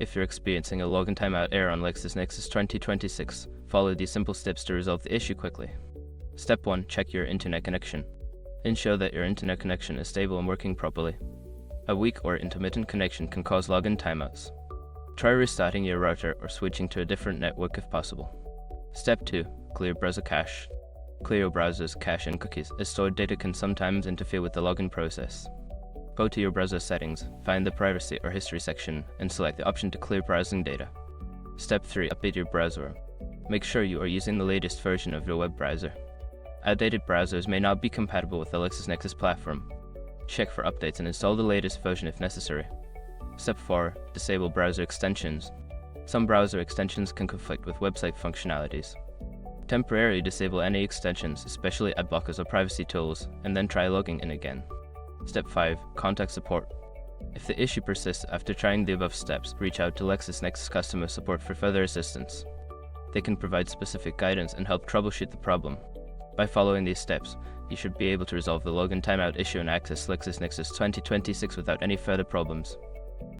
If you're experiencing a login timeout error on LexisNexis 2026, follow these simple steps to resolve the issue quickly. Step 1. Check your internet connection. Ensure that your internet connection is stable and working properly. A weak or intermittent connection can cause login timeouts. Try restarting your router or switching to a different network if possible. Step 2. Clear browser cache. Clear your browser's cache and cookies, as stored data can sometimes interfere with the login process. Go to your browser settings, find the privacy or history section, and select the option to clear browsing data. Step 3. Update your browser. Make sure you are using the latest version of your web browser. Outdated browsers may not be compatible with the LexisNexis platform. Check for updates and install the latest version if necessary. Step 4. Disable browser extensions. Some browser extensions can conflict with website functionalities. Temporarily disable any extensions, especially ad blockers or privacy tools, and then try logging in again. Step 5. Contact support. If the issue persists after trying the above steps, reach out to LexisNexis customer support for further assistance. They can provide specific guidance and help troubleshoot the problem. By following these steps, you should be able to resolve the login timeout issue and access LexisNexis 2026 without any further problems.